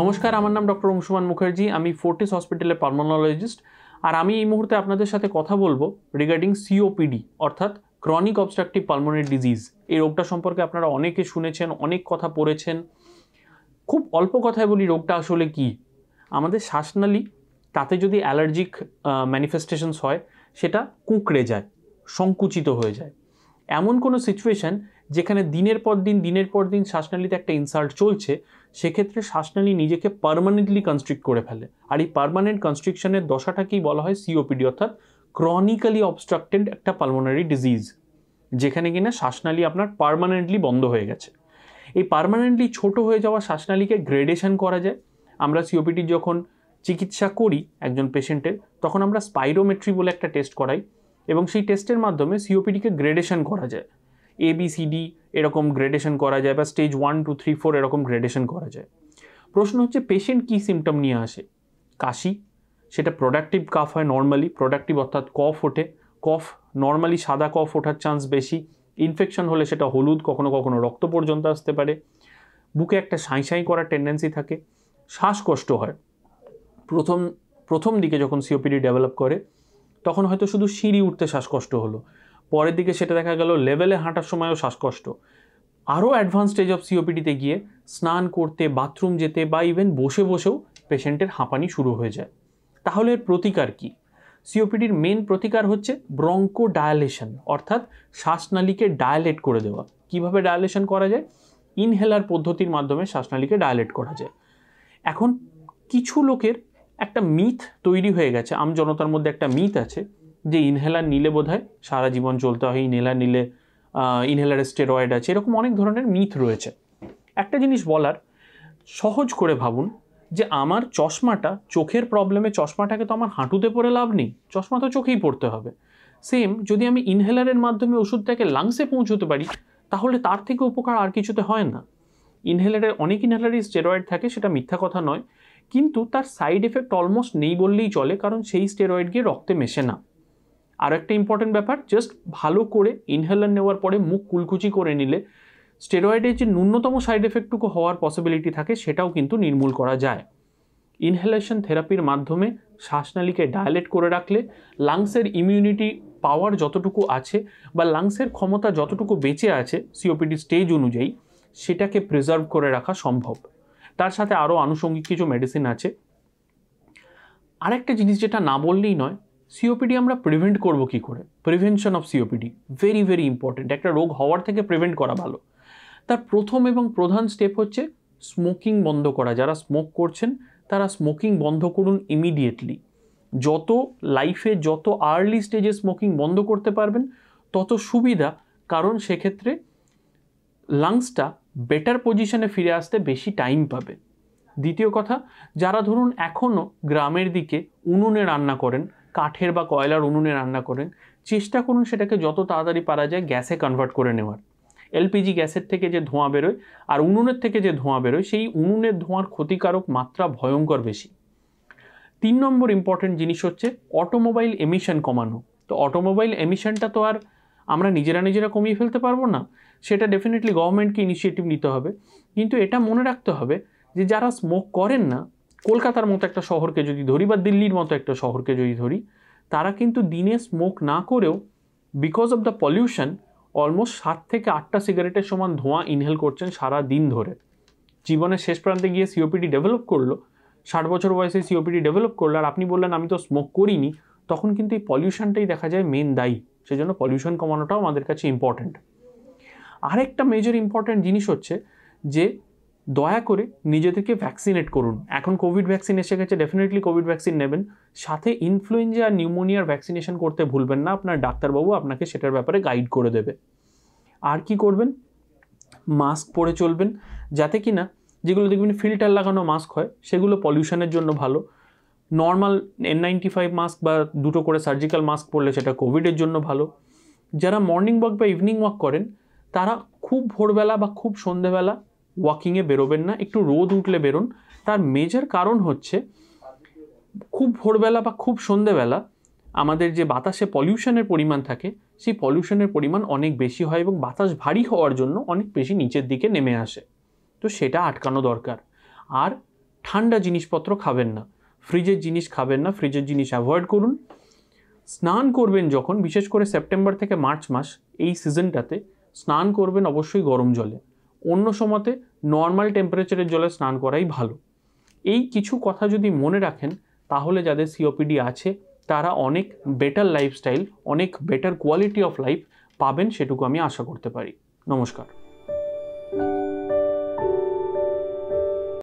নমস্কার, আমার নাম ডক্টর অংশুমান মুখার্জি। আমি ফোর্টিস হসপিটালের পালমোনোলজিস্ট। আর আমি এই মুহূর্তে আপনাদের সাথে কথা বলবো রিগার্ডিং সিওপিডি অর্থাৎ ক্রনিক অবস্ট্রাকটিভ পালমোনারি ডিজিজ। এই রোগটা সম্পর্কে আপনারা অনেকে শুনেছেন, অনেক কথা পড়েছেন। খুব অল্প কথায় বলি রোগটা আসলে কি। আমাদের শ্বাসনালী, তাতে যদি অ্যালার্জিক ম্যানিফেস্টেশনস হয় সেটা কুঁকড়ে যায়, সংকুচিত হয়ে যায়। এমন কোনো সিচুয়েশান যেখানে দিনের পর দিন শ্বাসনালীতে একটা ইনসাল্ট চলছে, সেক্ষেত্রে শ্বাসনালী নিজেকে পার্মানেন্টলি কনস্ট্রিক্ট করে ফেলে। আর এই পার্মানেন্ট কনস্ট্রিকশনের দশাটাকেই বলা হয় সিওপিডি অর্থাৎ ক্রনিক্যালি অবস্ট্রাক্টেড একটা পালমোনারি ডিজিজ, যেখানে কিনা শ্বাসনালী আপনার পার্মানেন্টলি বন্ধ হয়ে গেছে। এই পার্মানেন্টলি ছোট হয়ে যাওয়া শ্বাসনালীকে গ্রেডেশন করা যায়। আমরা সিওপিডির যখন চিকিৎসা করি একজন পেশেন্টের, তখন আমরা স্পাইরোমেট্রি বলে একটা টেস্ট করাই এবং সেই টেস্টের মাধ্যমে সিওপিডিকে গ্রেডেশন করা যায়। ABCD এরকম গ্রেডেশন করা যায়, বা স্টেজ 1, 2, 3, 4 এরকম গ্রেডেশন করা যায়। প্রশ্ন হচ্ছে পেশেন্ট কী সিমটম নিয়ে আসে। কাশি, সেটা প্রোডাক্টিভ কাফ হয় নর্মালি, প্রোডাক্টিভ অর্থাৎ কফ ওঠে। কফ নর্মালি সাদা কফ ওঠার চান্স বেশি। ইনফেকশন হলে সেটা হলুদ, কখনো কখনো রক্ত পর্যন্ত আসতে পারে। বুকে একটা সাঁই করার টেন্ডেন্সি থাকে। শ্বাসকষ্ট হয়। প্রথম দিকে যখন সিওপিডি ডেভেলপ করে তখন হয়তো শুধু সিঁড়ি উঠতে শ্বাসকষ্ট হলো, পরের দিকে সেটা দেখা গেল লেভেলে হাঁটার সময়ও শ্বাসকষ্ট। আরও অ্যাডভান্স স্টেজ অফ সিওপিডিতে গিয়ে স্নান করতে, বাথরুম যেতে বা ইভেন বসে বসেও পেশেন্টের হাঁপানি শুরু হয়ে যায়। তাহলে এর প্রতিকার কি? সিওপিডির মেন প্রতিকার হচ্ছে ব্রঙ্কো ডায়ালেশন অর্থাৎ শ্বাসনালীকে ডায়ালেট করে দেওয়া। কিভাবে ডায়ালেশন করা যায়? ইনহেলার পদ্ধতির মাধ্যমে শ্বাসনালীকে ডায়ালেট করা যায়। এখন কিছু লোকের একটা মিথ তৈরি হয়ে গেছে, আমজনতার মধ্যে একটা মিথ আছে যে ইনহেলার নিলে বোধহয় সারা জীবন চলতে হয়, ইনহেলার নিলে ইনহেলারের স্টেরয়েড আছে, এরকম অনেক ধরনের মিথ রয়েছে। একটা জিনিস বলার, সহজ করে ভাবুন যে আমার চশমাটা, চোখের প্রবলেমে চশমাটাকে তো আমার হাঁটুতে পরে লাভ নেই, চশমা তো চোখেই পড়তে হবে। সেম, যদি আমি ইনহেলারের মাধ্যমে ওষুধটাকে লাংসে পৌঁছতে পারি, তাহলে তার থেকে উপকার আর কিছুতে হয় না। অনেক ইনহেলারই স্টেরয়েড থাকে, সেটা মিথ্যা কথা নয়, কিন্তু তার সাইড এফেক্ট অলমোস্ট নেই বললেই চলে, কারণ সেই স্টেরয়েড গিয়ে রক্তে মেশে না। আর একটা ইম্পর্টেন্ট ব্যাপার, জাস্ট ভালো করে ইনহেলার নেওয়ার পরে মুখ কুলকুচি করে নিলে স্টেরয়েডের যে ন্যূনতম সাইড এফেক্টটুকু হওয়ার পসিবিলিটি থাকে সেটাও কিন্তু নির্মূল করা যায়। ইনহেলেশন থেরাপির মাধ্যমে শ্বাসনালীকে ডায়ালেট করে রাখলে লাংসের ইমিউনিটি পাওয়ার যতটুকু আছে বা লাংসের ক্ষমতা যতটুকু বেঁচে আছে সিওপিডি স্টেজ অনুযায়ী, সেটাকে প্রিজার্ভ করে রাখা সম্ভব। তার সাথে আরও আনুষঙ্গিক কিছু মেডিসিন আছে। আরেকটা জিনিস যেটা না বললেই নয়, সিওপিডি আমরা প্রিভেন্ট করব কি করে? Prevention of COPD very very important. একটা রোগ হওয়ার থেকে প্রিভেন্ট করা ভালো। তার প্রথম এবং প্রধান স্টেপ হচ্ছে স্মোকিং বন্ধ করা। যারা স্মোক করছেন তারা স্মোকিং বন্ধ করুন ইমিডিয়েটলি। যত লাইফে যত আর্লি স্টেজে স্মোকিং বন্ধ করতে পারবেন তত সুবিধা, কারণ সেক্ষেত্রে লাংসটা বেটার পজিশনে ফিরে আসতে বেশি টাইম পাবে। দ্বিতীয় কথা, যারা ধরুন এখনও গ্রামের দিকে উনুনে রান্না করেন, কাঠের বা কয়লার উনুনে রান্না করেন, চেষ্টা করুন সেটাকে যত তাড়াতাড়ি পারা যায় গ্যাসে কনভার্ট করে নেওয়ার। LPG গ্যাসের থেকে যে ধোঁয়া বেরোয় আর উনুনের থেকে যে ধোঁয়া বেরোয়, সেই উনুনের ধোঁয়ার ক্ষতিকারক মাত্রা ভয়ঙ্কর বেশি। 3 নম্বর ইম্পর্টেন্ট জিনিস হচ্ছে অটোমোবাইল এমিশন কমানো। তো অটোমোবাইল এমিশনটা তো আর আমরা নিজেরা কমিয়ে ফেলতে পারবো না, সেটা ডেফিনেটলি গভর্নমেন্টকে ইনিশিয়েটিভ নিতে হবে। কিন্তু এটা মনে রাখতে হবে যে যারা স্মোক করেন না, কলকাতার মতো একটা শহরকে যদি ধরি বা দিল্লির মতো একটা শহরকে যদি ধরি, তারা কিন্তু দিনে স্মোক না করেও because of the pollution almost 7 থেকে 8টা সিগারেটের সমান ধোঁয়া ইনহেল করছেন সারা দিন ধরে। জীবনের শেষ প্রান্তে গিয়ে সিওপিডি ডেভেলপ করলো, 60 বছর বয়সে সিওপিডি ডেভেলপ করলো, আর আপনি বললেন আমি তো স্মোক করিনি, তখন কিন্তু এই পলিউশনটাই দেখা যায় মেন দায়ী। সেজন্য পলিউশন কমানোটাও আমাদের কাছে ইম্পর্ট্যান্ট। আরেকটা মেজর ইম্পর্ট্যান্ট জিনিস হচ্ছে যে দয়া করে নিজেদেরকে ভ্যাকসিনেট করুন। এখন কোভিড ভ্যাকসিন এসে গেছে, ডেফিনেটলি কোভিড ভ্যাকসিন নেবেন। সাথে ইনফ্লুয়েঞ্জা আর নিউমোনিয়ার ভ্যাকসিনেশন করতে ভুলবেন না, আপনার ডাক্তারবাবু আপনাকে সেটার ব্যাপারে গাইড করে দেবে। আর কি করবেন? মাস্ক পরে চলবেন, যাতে কি না যেগুলো দেখবেন ফিল্টার লাগানো মাস্ক হয় সেগুলো পলিউশনের জন্য ভালো। নর্মাল N95 মাস্ক বা 2টো করে সার্জিক্যাল মাস্ক পরলে সেটা কোভিডের জন্য ভালো। যারা মর্নিং ওয়াক বা ইভিনিং ওয়াক করেন তারা খুব ভোরবেলা বা খুব সন্ধেবেলা ওয়াকিংয়ে বেরোবেন না, একটু রোদ উঠলে বেরোন। তার মেজর কারণ হচ্ছে খুব ভোরবেলা বা খুব সন্ধেবেলা আমাদের যে বাতাসে পলিউশনের পরিমাণ থাকে, সেই পলিউশনের পরিমাণ অনেক বেশি হয় এবং বাতাস ভারী হওয়ার জন্য অনেক বেশি নিচের দিকে নেমে আসে। তো সেটা আটকানো দরকার। আর ঠান্ডা জিনিসপত্র খাবেন না, ফ্রিজের জিনিস খাবেন না, ফ্রিজের জিনিস অ্যাভয়েড করুন। স্নান করবেন যখন, বিশেষ করে সেপ্টেম্বর থেকে মার্চ মাস এই সিজনটাতে স্নান করবেন অবশ্যই গরম জলে, অন্য সময়তে নর্মাল টেম্পারেচারের জলে স্নান করাই ভালো। এই কিছু কথা যদি মনে রাখেন তাহলে যাদের সিওপিডি আছে তারা অনেক বেটার লাইফস্টাইল, অনেক বেটার কোয়ালিটি অফ লাইফ পাবেন, সেটুকু আমি আশা করতে পারি। নমস্কার।